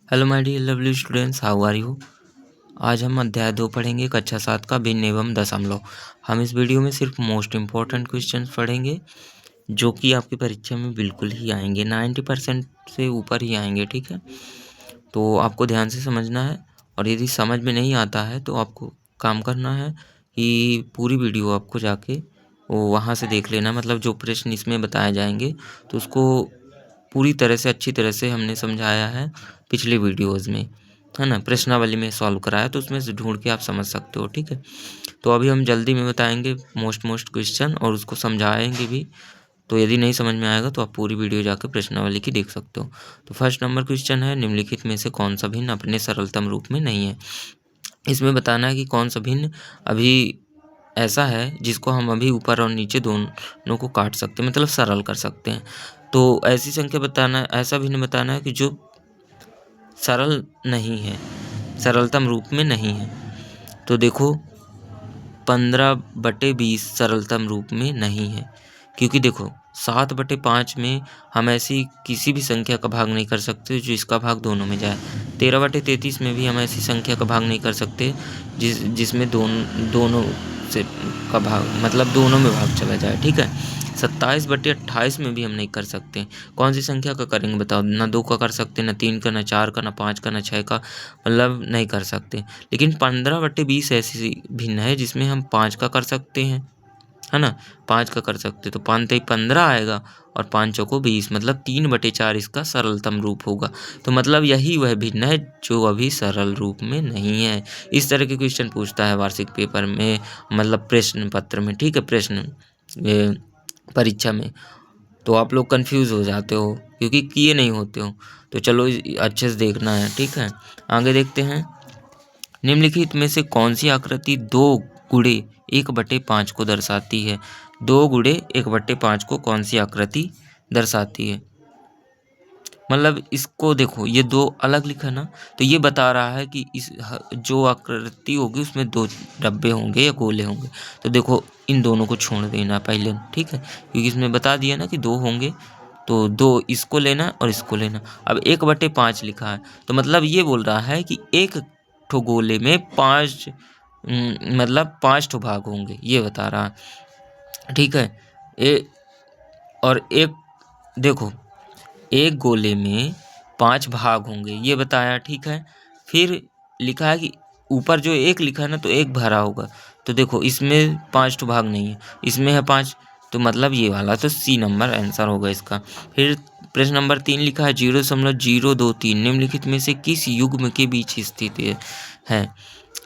Hello my dear lovely students, how are you. आज हम अध्याय 2 पढ़ेंगे, कक्षा 7 का भिन्न एवं दशमलव। हम इस वीडियो में सिर्फ मोस्ट इम्पॉर्टेंट क्वेश्चन पढ़ेंगे जो कि आपकी परीक्षा में बिल्कुल ही आएंगे, 90% से ऊपर ही आएंगे। ठीक है, तो आपको ध्यान से समझना है और यदि समझ में नहीं आता है तो आपको काम करना है कि पूरी वीडियो आपको जाके वो वहाँ से देख लेना। मतलब जो प्रश्न इसमें बताए जाएंगे तो उसको पूरी तरह से अच्छी तरह से हमने समझाया है पिछले वीडियोज़ में, है ना। प्रश्नावली में सॉल्व कराया तो उसमें से ढूंढ के आप समझ सकते हो। ठीक है, तो अभी हम जल्दी में बताएंगे मोस्ट क्वेश्चन और उसको समझाएंगे भी। तो यदि नहीं समझ में आएगा तो आप पूरी वीडियो जाकर प्रश्नावली की देख सकते हो। तो फर्स्ट नंबर क्वेश्चन है, निम्नलिखित में से कौन सा भिन्न अपने सरलतम रूप में नहीं है। इसमें बताना है कि कौन सा भिन्न अभी ऐसा है जिसको हम अभी ऊपर और नीचे दोनों को काट सकते हैं, मतलब सरल कर सकते हैं। तो ऐसी संख्या बताना, ऐसा भिन्न बताना है कि जो सरल नहीं है, सरलतम रूप में नहीं है। तो देखो 15/20 सरलतम रूप में नहीं है, क्योंकि देखो 7/5 में हम ऐसी किसी भी संख्या का भाग नहीं कर सकते जो इसका भाग दोनों में जाए। 13/33 में भी हम ऐसी संख्या का भाग नहीं कर सकते जिसमें दोनों से का भाग, मतलब दोनों में भाग चला जाए। ठीक है, 27/28 में भी हम नहीं कर सकते। कौन सी संख्या का करेंगे बताओ। ना 2 का कर सकते, ना 3 का, ना 4 का, ना 5 का, ना 6 का, मतलब नहीं कर सकते। लेकिन 15/20 ऐसी भिन्न है जिसमें हम 5 का कर सकते हैं, है ना। 5 का कर सकते तो 5 × 15 आएगा और 5 चौको 20, मतलब 3/4 इसका सरलतम रूप होगा। तो मतलब यही वह भिन्न है जो अभी सरल रूप में नहीं है। इस तरह के क्वेश्चन पूछता है वार्षिक पेपर में, मतलब प्रश्न पत्र में। ठीक है, प्रश्न परीक्षा में। तो आप लोग कंफ्यूज हो जाते हो क्योंकि किए नहीं होते हो। तो चलो अच्छे से देखना है। ठीक है, आगे देखते हैं। निम्नलिखित में से कौन सी आकृति 2 × 1/5 को दर्शाती है। 2 × 1/5 को कौन सी आकृति दर्शाती है। मतलब इसको देखो, ये 2 अलग लिखा ना, तो ये बता रहा है कि इस जो आकृति होगी उसमें 2 डब्बे होंगे या गोले होंगे। तो देखो इन दोनों को छोड़ देना पहले, ठीक है, क्योंकि इसमें बता दिया ना कि 2 होंगे, तो 2 इसको लेना और इसको लेना। अब 1/5 लिखा है तो मतलब ये बोल रहा है कि एक ठो गोले में 5 मतलब 5 ठो भाग होंगे, ये बता रहा है। ठीक है, और एक देखो एक गोले में 5 भाग होंगे, ये बताया। ठीक है, फिर लिखा है कि ऊपर जो एक लिखा है ना, तो एक भरा होगा। तो देखो इसमें 5 तो भाग नहीं है, इसमें है 5, तो मतलब ये वाला, तो सी नंबर आंसर होगा इसका। फिर प्रश्न नंबर 3 लिखा है 0.023 निम्नलिखित में से किस युग्म के बीच स्थित है।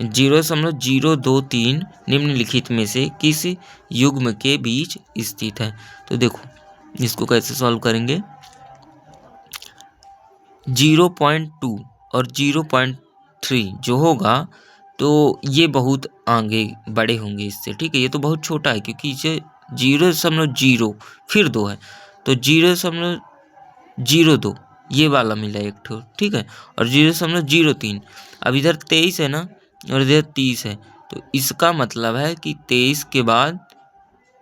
0.023 निम्नलिखित में से किस युग्म के बीच स्थित है। तो देखो इसको कैसे सॉल्व करेंगे। 0.2 और 0.3 जो होगा तो ये बहुत आगे बड़े होंगे इससे। ठीक है, ये तो बहुत छोटा है क्योंकि इसे 0.0 फिर 2 है, तो 0.02 ये वाला मिला एक ठो। ठीक है, और 0.03, अब इधर 23 है ना और इधर 30 है, तो इसका मतलब है कि 23 के बाद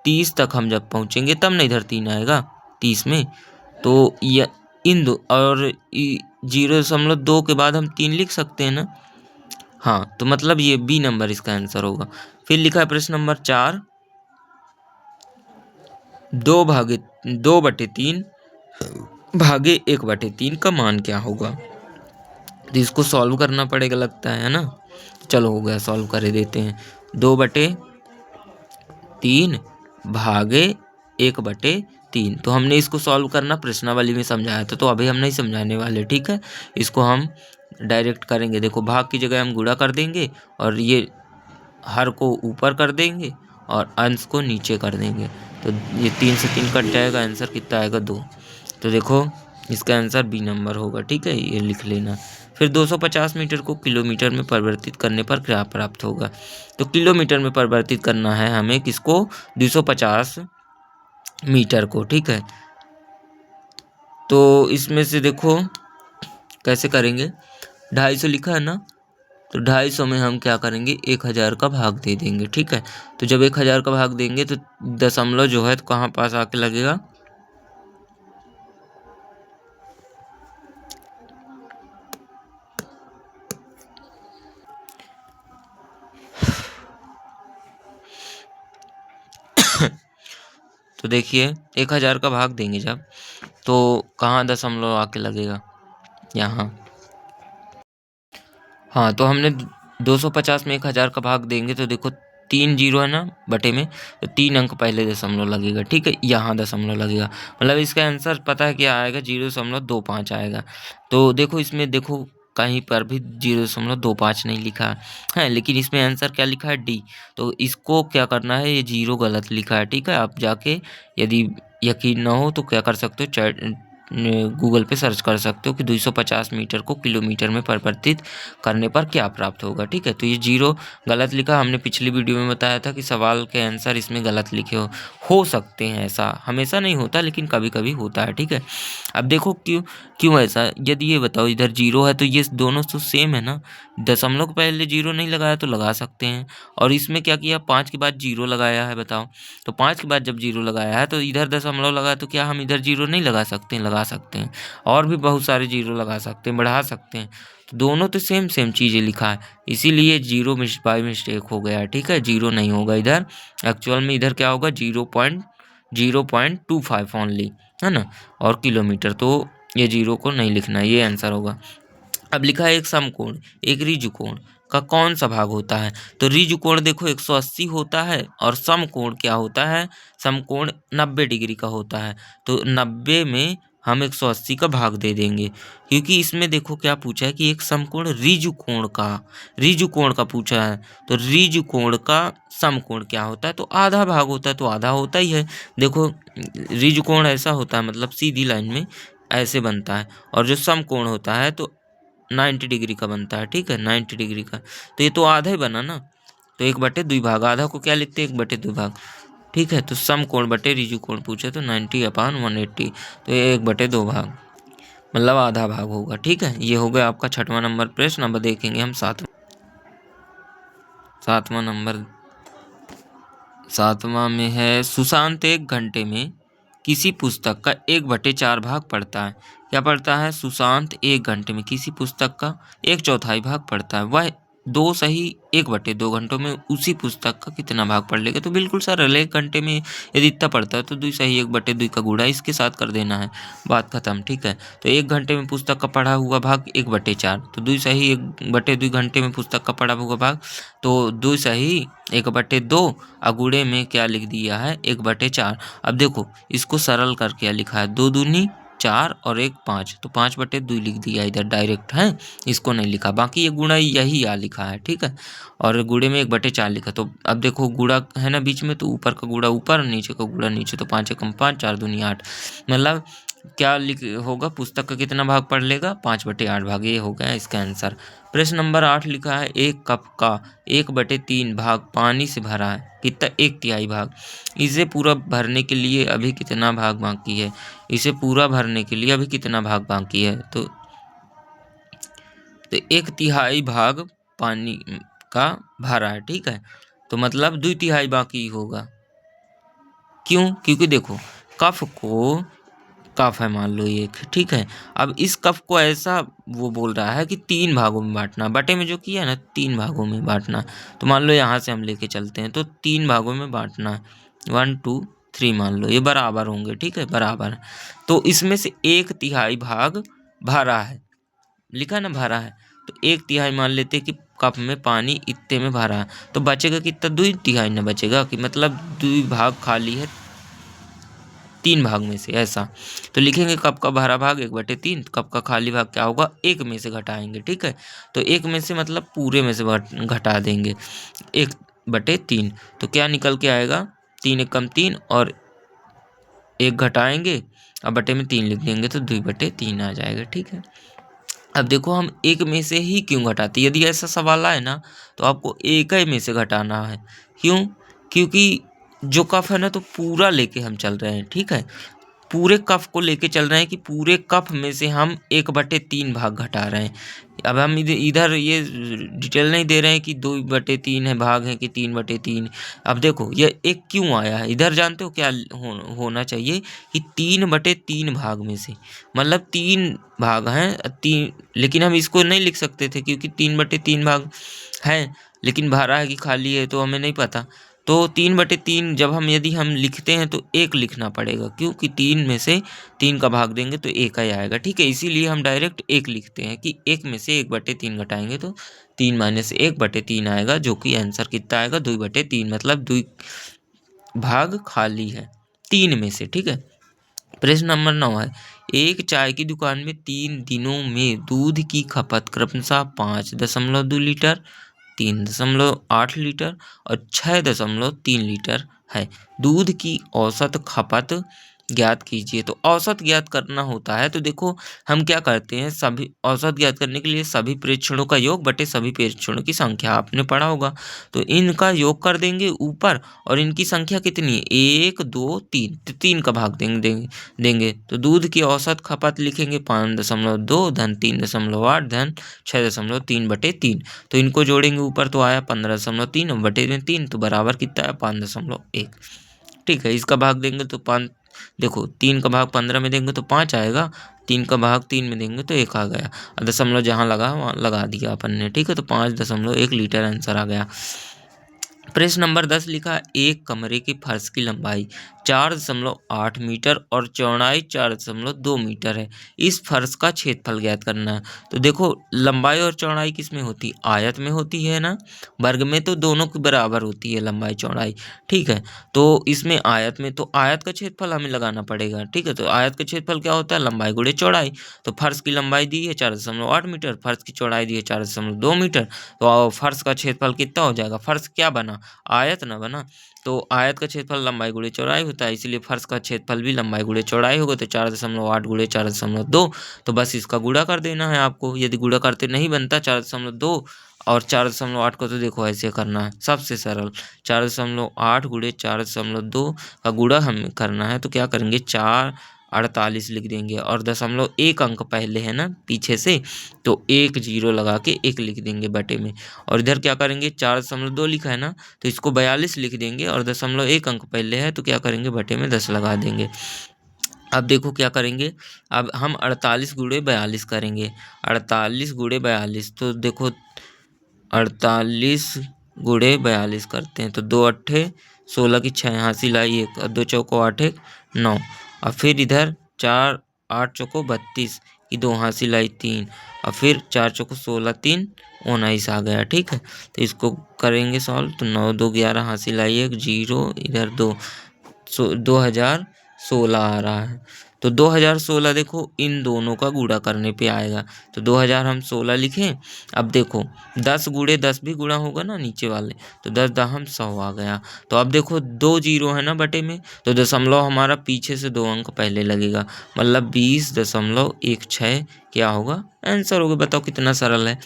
30 तक हम जब पहुँचेंगे तब ना इधर 3 आएगा 30 में। तो यह इन दो और 0.2 के बाद हम 3 लिख सकते हैं ना। हाँ, तो मतलब ये बी नंबर इसका आंसर होगा। फिर लिखा है प्रश्न नंबर 4, 2/3 भागे 1/3 का मान क्या होगा। तो इसको सॉल्व करना पड़ेगा लगता है ना। चलो हो गया, सॉल्व कर देते हैं। 2/3 भागे 1/3, तो हमने इसको सॉल्व करना प्रश्नावली में समझाया था, तो अभी हम नहीं समझाने वाले। ठीक है, इसको हम डायरेक्ट करेंगे। देखो भाग की जगह हम गुणा कर देंगे और ये हर को ऊपर कर देंगे और अंश को नीचे कर देंगे, तो ये 3 से 3 कट जाएगा, आंसर कितना आएगा 2। तो देखो इसका आंसर बी नंबर होगा। ठीक है, ये लिख लेना। फिर 250 मीटर को किलोमीटर में परिवर्तित करने पर क्या प्राप्त होगा। तो किलोमीटर में परिवर्तित करना है हमें किसको, 250 मीटर को। ठीक है, तो इसमें से देखो कैसे करेंगे। 250 लिखा है ना, तो 250 में हम क्या करेंगे, 1000 का भाग दे देंगे। ठीक है, तो जब 1000 का भाग देंगे तो दशमलव जो है तो कहाँ पास आके लगेगा, तो देखिए 1000 का भाग देंगे जब, तो कहाँ दशमलव आके लगेगा, यहाँ। हाँ, तो हमने 250 में 1000 का भाग देंगे तो देखो 3 जीरो है ना बटे में, तो 3 अंक पहले दशमलव लगेगा, ठीक है, यहाँ दशमलव लगेगा। मतलब इसका आंसर पता है क्या आएगा, 0.25 आएगा। तो देखो इसमें देखो कहीं पर भी 0.25 नहीं लिखा है, लेकिन इसमें आंसर क्या लिखा है, डी। तो इसको क्या करना है, ये जीरो गलत लिखा है, ठीक है। आप जाके यदि यकीन ना हो तो क्या कर सकते हो, चैट गूगल पे सर्च कर सकते हो कि 250 मीटर को किलोमीटर में परिवर्तित करने पर क्या प्राप्त होगा, ठीक है। तो ये जीरो गलत लिखा, हमने पिछली वीडियो में बताया था कि सवाल के आंसर इसमें गलत लिखे हो सकते हैं, ऐसा हमेशा नहीं होता लेकिन कभी कभी होता है, ठीक है। अब देखो क्यों क्यों ऐसा, यदि ये बताओ इधर जीरो है तो ये दोनों तो सेम है ना, दशमलव के पहले जीरो नहीं लगाया तो लगा सकते हैं। और इसमें क्या किया, 5 के बाद जीरो लगाया है, बताओ। तो 5 के बाद जब जीरो लगाया है तो इधर दशमलव लगाया, तो क्या हम इधर जीरो नहीं लगा सकते हैं, लगा सकते हैं। और भी बहुत सारे जीरो लगा सकते हैं, बढ़ा सकते हैं। तो दोनों तो सेम सेम चीज़ें लिखा है, इसीलिए जीरो बाई मिस्टेक हो गया है, ठीक है। जीरो नहीं होगा इधर, एक्चुअल में इधर क्या होगा, 0.25 ओनली, है ना। और किलोमीटर, तो ये जीरो को नहीं लिखना है, ये आंसर होगा। अब लिखा है एक समकोण एक ऋजुकोण का कौन सा भाग होता है। तो ऋजुकोण देखो 180 होता है, और समकोण क्या होता है, समकोण 90 डिग्री का होता है। तो 90 में हम 180 का भाग दे देंगे, क्योंकि इसमें देखो क्या पूछा है कि एक समकोण ऋजुकोण का पूछा है। तो ऋजुकोण का समकोण क्या होता है, तो आधा भाग होता है, तो आधा होता ही है। देखो ऋजुकोण ऐसा होता है, मतलब सीधी लाइन में ऐसे बनता है, और जो समकोण होता है तो 90 डिग्री का बनता है, ठीक है, 90 डिग्री का। तो ये तो आधा ही बना ना, तो 1/2 आधा को क्या लिखते हैं, 1/2, ठीक है। तो समकोण बटे ऋजुकोण पूछे तो 90/180, तो ये 1/2 मतलब आधा भाग होगा, ठीक है। ये हो गया आपका 6वां नंबर प्रश्न। अब देखेंगे हम 7वां नंबर। 7वां में है, सुशांत 1 घंटे में किसी पुस्तक का 1/4 भाग पढ़ता है। क्या पढ़ता है, सुशांत 1 घंटे में किसी पुस्तक का 1/4 भाग पढ़ता है। वह 2 सही 1/2 घंटों में उसी पुस्तक का कितना भाग पढ़ लेगा। तो बिल्कुल सरल है, 1 घंटे में यदि इतना पढ़ता है तो 2 सही 1/2 का गुणा इसके साथ कर देना है, बात खत्म, ठीक है। तो 1 घंटे में पुस्तक का पढ़ा हुआ भाग 1/4, तो 2 सही 1/2 घंटे में पुस्तक का पढ़ा हुआ भाग, तो 2 सही 1/2, अगुड़े में क्या लिख दिया है, 1/4। अब देखो इसको सरल कर क्या लिखा है, 2 दूनी 4 और 1 5, तो 5/2 लिख दिया इधर डायरेक्ट है, इसको नहीं लिखा। बाकी ये गुणा यही यहाँ लिखा है, ठीक है। और गुणे में 1/4 लिखा। तो अब देखो गुणा है ना बीच में, तो ऊपर का गुणा ऊपर, नीचे का गुणा नीचे, तो 5 एकम 5, 4 दूनी 8, मतलब क्या लिख होगा, पुस्तक का कितना भाग पढ़ लेगा, 5/8 भाग। ये हो गया इसका आंसर। प्रश्न नंबर 8 लिखा है, एक कप का 1/3 भाग पानी से भरा है, कितना, 1/3 भाग। इसे पूरा भरने के लिए अभी कितना भाग बाकी है, इसे पूरा भरने के लिए अभी कितना भाग बाकी है। तो 1/3 भाग पानी का भरा है, ठीक है। तो मतलब 2/3 बाकी होगा। क्यों, क्योंकि देखो कफ को, कफ है मान लो ये, ठीक है। अब इस कफ को ऐसा वो बोल रहा है कि 3 भागों में बांटना, बटे में जो किया है ना 3 भागों में बांटना। तो मान लो यहाँ से हम लेके चलते हैं, तो 3 भागों में बांटना है, 1 2 3 मान लो, ये बराबर होंगे, ठीक है, बराबर। तो इसमें से 1/3 भाग भरा है, लिखा ना भरा है, तो 1/3 मान लेते कि कप में पानी इतने में भरा है, तो बचेगा कितना, 2/3 ना बचेगा, कि मतलब 2 भाग खाली है 3 भाग में से, ऐसा। तो लिखेंगे कप का भरा भाग 1/3, कप का खाली भाग क्या होगा, 1 में से घटाएंगे, ठीक है। तो 1 में से मतलब पूरे में से घटा देंगे, 1/3। तो क्या निकल के आएगा, 3 एकम 3 और 1 घटाएंगे, अब बटे में 3 लिख देंगे, तो 2/3 आ जाएगा, ठीक है। अब देखो हम 1 में से ही क्यों घटाते, यदि ऐसा सवाल आए ना तो आपको 1 ही में से घटाना है। क्यों, क्योंकि जो कफ है ना तो पूरा लेके हम चल रहे हैं, ठीक है, पूरे कफ को लेके चल रहे हैं, कि पूरे कफ में से हम 1/3 भाग घटा रहे हैं। अब हम इधर ये डिटेल नहीं दे रहे हैं कि 2/3 है भाग है कि 3/3। अब देखो ये एक क्यों आया है, इधर जानते हो क्या होना चाहिए कि 3/3 भाग में से, मतलब 3 भाग हैं 3, लेकिन हम इसको नहीं लिख सकते थे क्योंकि 3/3 भाग है, लेकिन भरा है कि खाली है तो हमें नहीं पता। तो 3/3 जब यदि हम लिखते हैं तो 1 लिखना पड़ेगा, क्योंकि 3 में से 3 का भाग देंगे तो 1 ही आएगा, ठीक है। इसीलिए हम डायरेक्ट 1 लिखते हैं कि 1 में से 1/3 घटाएंगे तो 3 - 1/3 आएगा, जो कि आंसर कितना आएगा 2/3, मतलब 2 भाग खाली है 3 में से, ठीक है। प्रश्न नंबर 9 है, एक चाय की दुकान में 3 दिनों में दूध की खपत क्रमशः 5.2 लीटर, 3.8 लीटर और 6.3 लीटर है। दूध की औसत खपत ज्ञात कीजिए। तो औसत ज्ञात करना होता है, तो देखो हम क्या करते हैं, सभी औसत ज्ञात करने के लिए सभी प्रेक्षणों का योग बटे सभी प्रेक्षणों की संख्या, आपने पढ़ा होगा। तो इनका योग कर देंगे ऊपर, और इनकी संख्या कितनी है 1 2 3, तो 3 का भाग देंगे। तो दूध की औसत खपत लिखेंगे 5.2 धन 3.8 धन 6.3/3। तो इनको जोड़ेंगे ऊपर तो आया 15.3 और बटे में 3, तो बराबर कितना है 5.1, ठीक है। इसका भाग देंगे तो 5, देखो 3 का भाग 15 में देंगे तो 5 आएगा, 3 का भाग 3 में देंगे तो 1 आ गया, दशमलव जहाँ लगा वहाँ लगा दिया अपन ने, ठीक है। तो 5.1 लीटर आंसर आ गया। प्रश्न नंबर 10 लिखा, एक कमरे के फर्श की लंबाई 4.8 मीटर और चौड़ाई 4.2 मीटर है। इस फर्श का क्षेत्रफल ज्ञात करना है। तो देखो लंबाई और चौड़ाई किस में होती है, आयत में होती है ना, वर्ग में तो दोनों के बराबर होती है लंबाई चौड़ाई, ठीक है। तो इसमें आयत में, तो आयत का क्षेत्रफल हमें लगाना पड़ेगा, ठीक है। तो आयत का क्षेत्रफल क्या होता है, लंबाई गुणे चौड़ाई। तो फर्श की लंबाई दी है 4.8 मीटर, फर्श की चौड़ाई दी है 4.2 मीटर, तो फर्श का क्षेत्रफल कितना हो जाएगा, फर्श क्या बना, आयत ना बना। तो आयत का क्षेत्रफल लंबाई गुणे चौड़ाई होता है, इसलिए फर्श का क्षेत्रफल भी लंबाई गुणे चौड़ाई होगा। तो 4.8 गुणे 4.2, तो बस इसका गुणा कर देना है आपको। यदि गुणा करते नहीं बनता 4.2 और 4.8 को, तो देखो ऐसे करना है, सबसे सरल 4.8 गुणे 4.2 का गुणा हमें करना है। तो क्या करेंगे 4.48 लिख देंगे, और 1 अंक पहले है ना पीछे से, तो 1 0 लगा के 1 लिख देंगे बटे में। और इधर क्या करेंगे 4.2 लिखा है ना, तो इसको 42 लिख देंगे, और 1 अंक पहले है तो क्या करेंगे बटे में 10 लगा देंगे। अब देखो क्या करेंगे, अब हम 48 गुणे 42 करेंगे, 48 गुणे 42, तो देखो 48 गुणे 42 करते हैं, तो 2 अट्ठे 16 की 6 यहाँ से लाई 1 और 2 चौको 8 1 9, और फिर इधर 4 8 चौको 32 की 2 यहाँ से लाई 3, और फिर 4 चौको 16 3 19 आ गया, ठीक है। तो इसको करेंगे सॉल्व, तो 9 2 11 यहाँ से लाई 1 0 इधर 2, 2016 आ रहा है। तो 2016 देखो इन दोनों का गुणा करने पे आएगा, तो 2000 हम 16 लिखें। अब देखो 10 गुणे 10 भी गुणा होगा ना नीचे वाले, तो 10 दाहम 100 आ गया। तो अब देखो 2 जीरो है ना बटे में, तो दशमलव हमारा पीछे से 2 अंक पहले लगेगा, मतलब 20.16 क्या होगा आंसर होगा। बताओ कितना सरल है।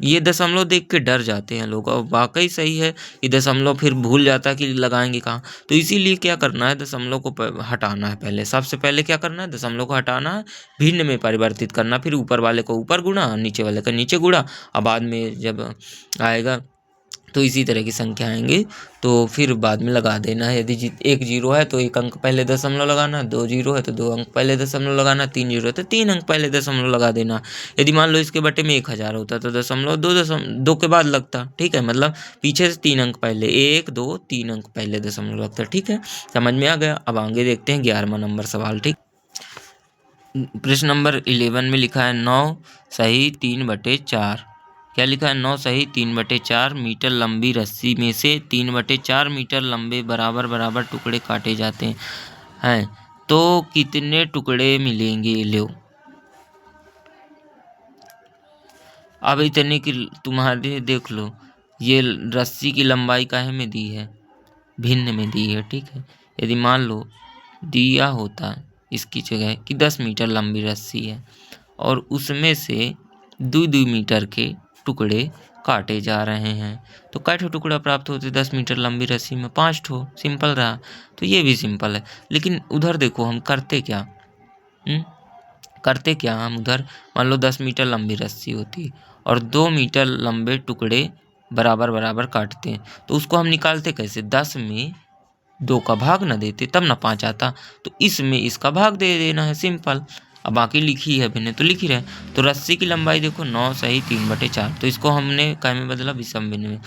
ये दशमलव देख के डर जाते हैं लोग, और वाकई सही है कि दशमलव फिर भूल जाता है कि लगाएंगे कहाँ। तो इसीलिए क्या करना है, दशमलव को हटाना है, पहले सबसे पहले क्या करना है, दशमलव को हटाना है, भिन्न में परिवर्तित करना, फिर ऊपर वाले को ऊपर गुणा नीचे वाले का नीचे गुणा, और बाद में जब आएगा तो इसी तरह की संख्या आएंगी, तो फिर बाद में लगा देना है। यदि 1 0 है तो 1 अंक पहले दशमलव लगाना, 2 0 है तो 2 अंक पहले दशमलव लगाना, 3 0 है तो 3 अंक पहले दशमलव लगा देना। यदि मान लो इसके बटे में 1000 होता तो दशमलव 2 के बाद लगता, ठीक है, मतलब पीछे से 3 अंक पहले, 1 2 3 अंक पहले दशमलव लगता, ठीक है। समझ में आ गया। अब आगे देखते हैं 11वां नंबर सवाल, ठीक। प्रश्न नंबर 11 में लिखा है 9 सही 3/4, क्या लिखा है 9 सही 3/4 मीटर लंबी रस्सी में से 3/4 मीटर लंबे बराबर बराबर टुकड़े काटे जाते हैं, तो कितने टुकड़े मिलेंगे। लो अब इतने की तुम्हारे देख लो, ये रस्सी की लंबाई काहे में दी है, भिन्न में दी है, ठीक है। यदि मान लो दिया होता इसकी जगह कि 10 मीटर लंबी रस्सी है और उसमें से 2-2 मीटर के टुकड़े काटे जा रहे हैं, तो कै ठो टुकड़ा प्राप्त होते 10 मीटर लंबी रस्सी में, 5 ठो, सिंपल रहा। तो ये भी सिंपल है, लेकिन उधर देखो हम करते क्या, करते क्या हम उधर, मान लो 10 मीटर लंबी रस्सी होती और 2 मीटर लंबे टुकड़े बराबर बराबर काटते हैं, तो उसको हम निकालते कैसे, 10 में 2 का भाग ना देते तब ना 5 आता, तो इसमें इसका भाग दे देना है, सिंपल। अब बाकी लिखी है भिन्न तो लिख ही रहे। तो रस्सी की लंबाई देखो 9 सही 3/4, तो इसको हमने काय में बदला, विषम भिन्न में,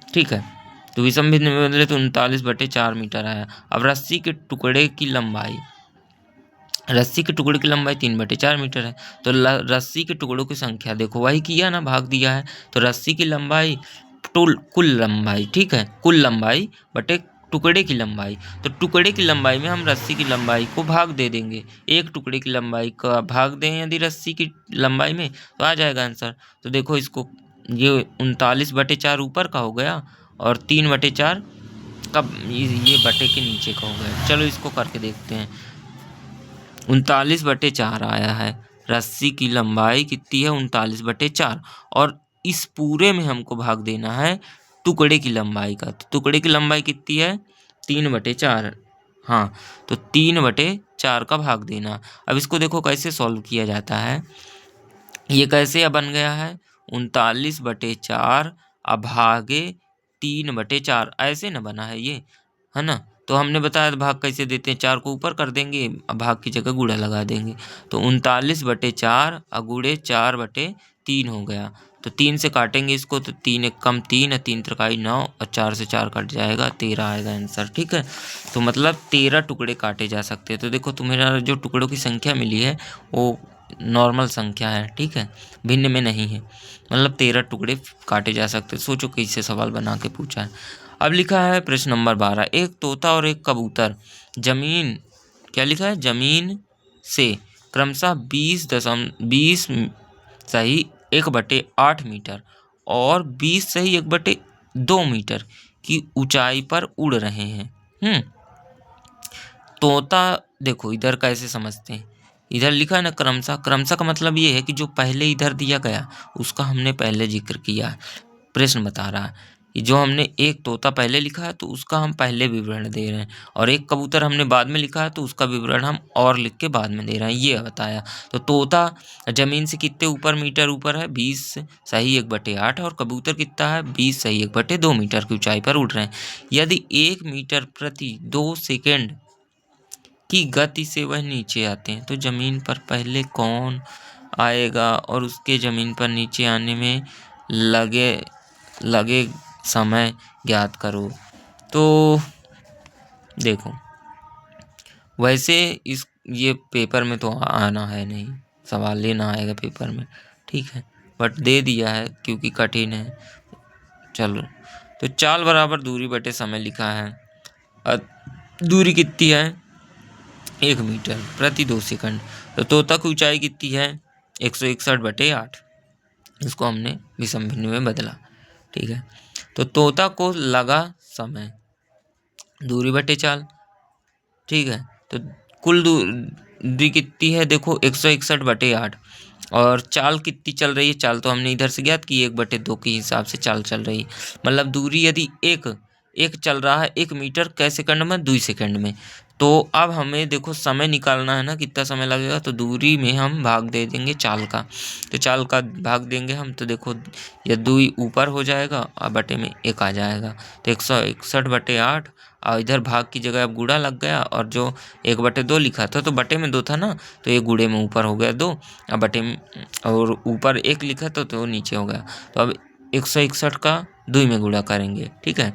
ठीक है। तो विषम भिन्न में बदले तो 39/4 मीटर आया। अब रस्सी के टुकड़े की लंबाई, रस्सी के टुकड़े की लंबाई 3/4 मीटर है। तो रस्सी के टुकड़ों की संख्या देखो, वही किया ना, भाग दिया है। तो रस्सी की लंबाई कुल लंबाई, ठीक है, कुल लंबाई बटे टुकड़े की लंबाई। तो टुकड़े की लंबाई में हम रस्सी की लंबाई को भाग दे देंगे। एक टुकड़े की लंबाई का भाग दें यदि रस्सी की लंबाई में, तो आ जाएगा आंसर। तो देखो इसको, ये 39/4 ऊपर का हो गया और 3/4 का ये बटे के नीचे का हो गया। चलो इसको करके देखते हैं। 39/4 आया है। रस्सी की लंबाई कितनी है? 39/4। और इस पूरे में हमको भाग देना है टुकड़े की लंबाई का। तो टुकड़े की लंबाई कितनी है? 3/4। हाँ, तो 3/4 का भाग देना। अब इसको देखो कैसे सॉल्व किया जाता है। ये कैसे बन गया है? 39/4 अभागे 3/4, ऐसे न बना है ये, है ना। तो हमने बताया भाग कैसे देते हैं, 4 को ऊपर कर देंगे, भाग की जगह गुणा लगा देंगे। तो 39/4 गुणे 4/3 हो गया। तो 3 से काटेंगे इसको, तो 3 एक कम 3, 3 त्रिकाई 9 और 4 से 4 कट जाएगा, 13 आएगा आंसर, ठीक है। तो मतलब 13 टुकड़े काटे जा सकते हैं। तो देखो तुम्हें जो टुकड़ों की संख्या मिली है वो नॉर्मल संख्या है, ठीक है, भिन्न में नहीं है। मतलब 13 टुकड़े काटे जा सकते। सोचो कैसे सवाल बना के पूछा है। अब लिखा है प्रश्न नंबर 12, एक तोता और एक कबूतर जमीन, क्या लिखा है? जमीन से क्रमशः 20 सही 1/8 मीटर और 20 सही 1/2 मीटर की ऊंचाई पर उड़ रहे हैं। तोता, देखो इधर कैसे समझते हैं, इधर लिखा है ना क्रमशः, क्रमशः का मतलब ये है कि जो पहले इधर दिया गया उसका हमने पहले जिक्र किया। प्रश्न बता रहा है कि जो हमने एक तोता पहले लिखा है तो उसका हम पहले विवरण दे रहे हैं, और एक कबूतर हमने बाद में लिखा है तो उसका विवरण हम और लिख के बाद में दे रहे हैं, ये बताया। तो तोता जमीन से कितने ऊपर मीटर ऊपर है? 20 सही 1/8, और कबूतर कितना है? 20 सही 1/2 मीटर की ऊंचाई पर उड़ रहे हैं। यदि 1 मीटर प्रति 2 सेकेंड की गति से वह नीचे आते हैं तो जमीन पर पहले कौन आएगा और उसके जमीन पर नीचे आने में लगे समय ज्ञात करो। तो देखो वैसे ये पेपर में तो आना है नहीं, सवाल लेना आएगा पेपर में, ठीक है, बट दे दिया है क्योंकि कठिन है। चलो, तो चाल बराबर दूरी बटे समय लिखा है। दूरी कितनी है? 1 मीटर प्रति 2 सेकंड। तो तोता की ऊंचाई कितनी है? 161/8। इसको हमने विषम भिन्न में बदला, ठीक है। तो तोता को लगा समय, दूरी बटे चाल, ठीक है। तो कुल दूरी कितनी है? देखो 161/8। और चाल कितनी चल रही है? चाल तो हमने इधर से ज्ञात की, 1/2 के हिसाब से चाल चल रही है। मतलब दूरी यदि एक चल रहा है 1 मीटर कै सेकंड में? 2 सेकंड में। तो अब हमें देखो समय निकालना है ना, कितना समय लगेगा। तो दूरी में हम भाग दे देंगे चाल का, तो चाल का भाग देंगे हम, तो देखो ये 2 ऊपर हो जाएगा और बटे में 1 आ जाएगा। तो 161/8 और इधर भाग की जगह अब गुणा लग गया, और जो 1/2 लिखा था तो बटे में 2 था ना, तो ये गुणे में ऊपर हो गया 2, अब बटे में, और ऊपर 1 लिखा था तो नीचे हो गया। तो अब 161 का 2 में गुणा करेंगे, ठीक है,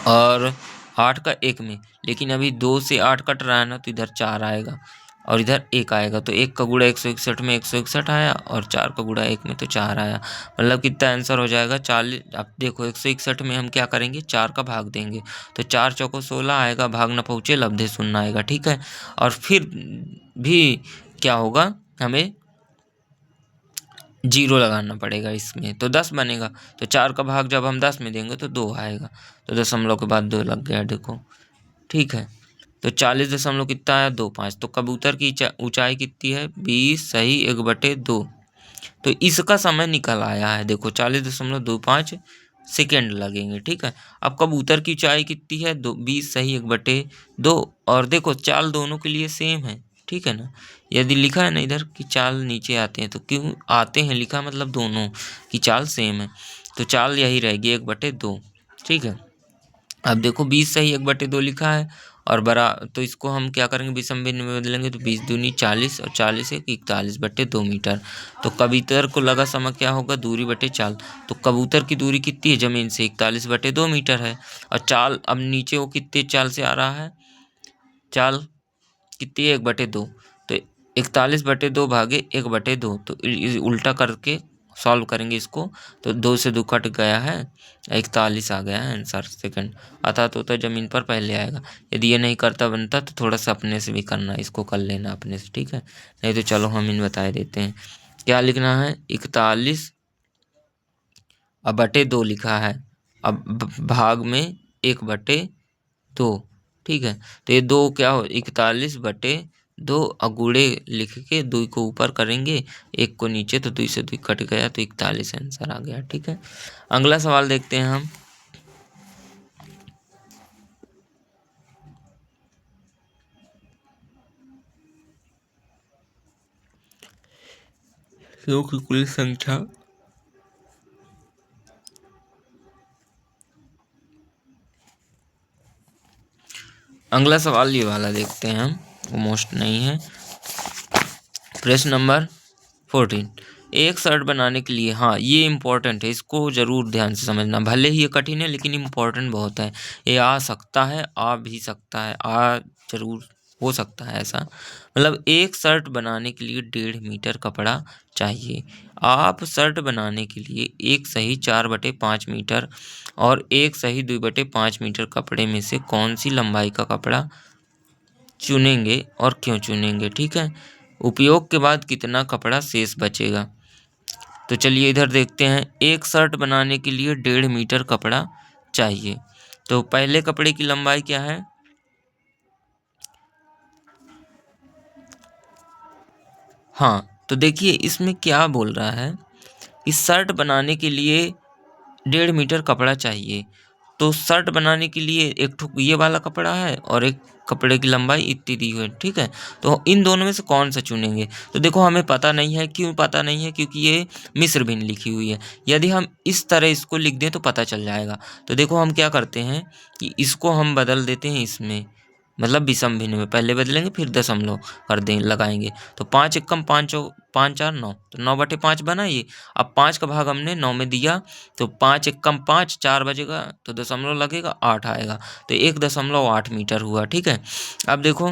और 8 का 1 में, लेकिन अभी 2 से 8 कट रहा है ना, तो इधर 4 आएगा और इधर 1 आएगा। तो 1 का गुणा 161 में 161 आया, और 4 का गुणा 1 में तो 4 आया। मतलब कितना आंसर हो जाएगा? 40। अब देखो 161 में हम क्या करेंगे? 4 का भाग देंगे, तो 4 चौको 16 आएगा, भाग न पहुँचे लब्धे शून्य आएगा, ठीक है। और फिर भी क्या होगा, हमें 0 लगाना पड़ेगा इसमें, तो 10 बनेगा। तो 4 का भाग जब हम 10 में देंगे तो 2 आएगा, तो दशमलव के बाद 2 लग गया, देखो, ठीक है। तो 40 दशमलव कितना है? 25। तो कबूतर की ऊंचाई कितनी है? 20 सही 1/2। तो इसका समय निकल आया है, देखो 40.25 सेकेंड लगेंगे, ठीक है। अब कबूतर की ऊंचाई कितनी है? 20 सही 1/2, और देखो चाल दोनों के लिए सेम है, ठीक है ना। यदि लिखा है ना इधर कि चाल नीचे आते हैं, तो क्यों आते हैं लिखा, मतलब दोनों की चाल सेम है, तो चाल यही रहेगी 1/2, ठीक है। अब देखो 20 सही 1/2 लिखा है, और बरा तो इसको हम क्या करेंगे, विषम भिन्न में बदलेंगे तो 20 दूनी 40 और 40 एक 41/2 मीटर। तो कबूतर को लगा समय क्या होगा, दूरी बटे चाल। तो कबूतर की दूरी कितनी है जमीन से, 41/2 मीटर है। और चाल अब नीचे वो कितने चाल से आ रहा है, चाल कितनी है 1/2। तो 41/2 भागे 1/2, तो उल्टा करके सॉल्व करेंगे इसको तो 2 से 2 कट गया है, 41 आ गया है आंसर सेकंड। अतः तो जमीन पर पहले आएगा। यदि ये नहीं करता बनता तो थोड़ा सा अपने से भी करना, इसको कर लेना अपने से, ठीक है। नहीं तो चलो हम इन बता देते हैं। क्या लिखना है, 41/2 लिखा है, अब भाग में 1/2, ठीक है। तो ये 2 क्या हो, 41/2 अगुड़े लिख के 2 को ऊपर करेंगे, 1 को नीचे, तो 2 से 2 कट गया तो 41 आंसर आ गया, ठीक है। अगला सवाल देखते हैं हम। की कुल संख्या अगला सवाल ये वाला देखते हैं हम, वो मोस्ट नहीं है। प्रश्न नंबर 14, एक शर्ट बनाने के लिए, हाँ ये इम्पोर्टेंट है, इसको जरूर ध्यान से समझना। भले ही ये कठिन है लेकिन इम्पोर्टेंट बहुत है। ये आ सकता है, आ भी सकता है, आ जरूर हो सकता है ऐसा। मतलब एक शर्ट बनाने के लिए 1.5 मीटर कपड़ा चाहिए। आप शर्ट बनाने के लिए एक सही 4/5 मीटर और एक सही 2/5 मीटर कपड़े में से कौन सी लंबाई का कपड़ा चुनेंगे और क्यों चुनेंगे, ठीक है। उपयोग के बाद कितना कपड़ा शेष बचेगा। तो चलिए इधर देखते हैं। एक शर्ट बनाने के लिए 1.5 मीटर कपड़ा चाहिए। तो पहले कपड़े की लंबाई क्या है, हाँ तो देखिए इसमें क्या बोल रहा है, इस शर्ट बनाने के लिए 1.5 मीटर कपड़ा चाहिए। तो शर्ट बनाने के लिए एक ठो ये वाला कपड़ा है और एक कपड़े की लंबाई इतनी दी हुई है, ठीक है। तो इन दोनों में से कौन सा चुनेंगे। तो देखो हमें पता नहीं है, क्यों पता नहीं है, क्योंकि ये मिस्र भिन्न लिखी हुई है। यदि हम इस तरह इसको लिख दें तो पता चल जाएगा। तो देखो हम क्या करते हैं कि इसको हम बदल देते हैं इसमें, मतलब विषम भिन्न में पहले बदलेंगे फिर दशमलव कर दें लगाएंगे। तो 5 एकम 5 5 4 9, तो 9/5 बना ये। अब 5 का भाग हमने 9 में दिया, तो 5 एकम 5 4 बजेगा, तो दशमलव लगेगा 8 आएगा। तो 1.8 मीटर हुआ, ठीक है। अब देखो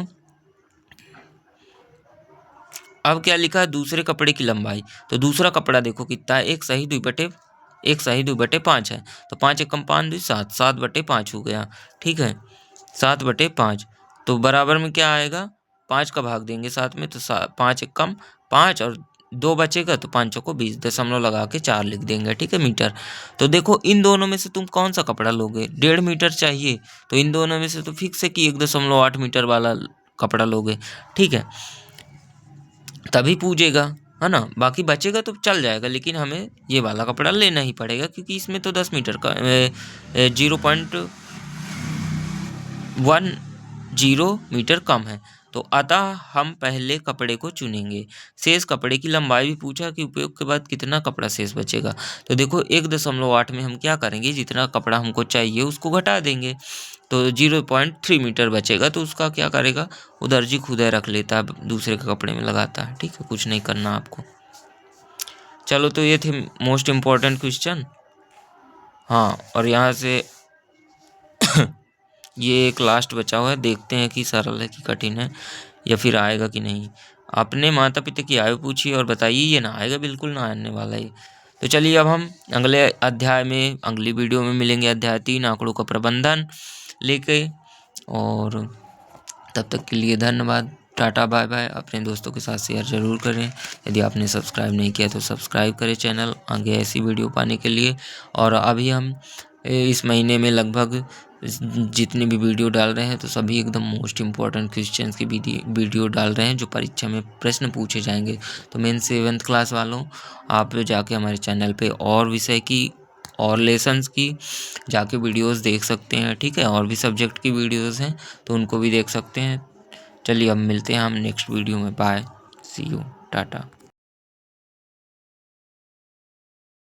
अब क्या लिखा है, दूसरे कपड़े की लंबाई। तो दूसरा कपड़ा देखो कितना है, एक सही 2/5 है। तो 5 एकम 5 2 7, 7/5 हो गया, ठीक है, 7/5। तो बराबर में क्या आएगा, 5 का भाग देंगे साथ में, तो 5 एकम 5 और 2 बचेगा, तो 5 चौको 20, दशमलव लगा के 4 लिख देंगे, ठीक है, मीटर। तो देखो इन दोनों में से तुम कौन सा कपड़ा लोगे, 1.5 मीटर चाहिए, तो इन दोनों में से तो फिक्स है कि 1.8 मीटर वाला कपड़ा लोगे, ठीक है। तभी पूजेगा, है ना। बाकी बचेगा तो चल जाएगा, लेकिन हमें ये वाला कपड़ा लेना ही पड़ेगा क्योंकि इसमें तो 10 मीटर का 0.10 मीटर कम है। तो अतः हम पहले कपड़े को चुनेंगे। शेष कपड़े की लंबाई भी पूछा कि उपयोग के बाद कितना कपड़ा शेष बचेगा। तो देखो 1.8 में हम क्या करेंगे, जितना कपड़ा हमको चाहिए उसको घटा देंगे, तो 0.3 मीटर बचेगा। तो उसका क्या करेगा, वो दर्जी खुद है रख लेता है, दूसरे के कपड़े में लगाता है, ठीक है, कुछ नहीं करना आपको। चलो तो ये थे मोस्ट इम्पॉर्टेंट क्वेश्चन। हाँ और यहाँ से ये एक लास्ट बचा हुआ है, देखते हैं कि सरल है कि कठिन है या फिर आएगा कि नहीं। अपने माता पिता की आयु पूछिए और बताइए, ये ना आएगा, बिल्कुल ना आने वाला है। तो चलिए अब हम अगले अध्याय में, अगली वीडियो में मिलेंगे, अध्याय 3 आंकड़ों का प्रबंधन लेके। और तब तक के लिए धन्यवाद, टाटा बाय बाय। अपने दोस्तों के साथ शेयर ज़रूर करें। यदि आपने सब्सक्राइब नहीं किया तो सब्सक्राइब करें चैनल, आगे ऐसी वीडियो पाने के लिए। और अभी हम इस महीने में लगभग जितनी भी वीडियो डाल रहे हैं तो सभी एकदम मोस्ट इम्पॉर्टेंट क्वेश्चंस की वीडियो डाल रहे हैं जो परीक्षा में प्रश्न पूछे जाएंगे। तो मेन 7th क्लास वालों, आप जाके हमारे चैनल पे और विषय की और लेसन्स की जाके वीडियोस देख सकते हैं, ठीक है। और भी सब्जेक्ट की वीडियोस हैं तो उनको भी देख सकते हैं। चलिए अब मिलते हैं हम नेक्स्ट वीडियो में, बाय, सी यू, टाटा।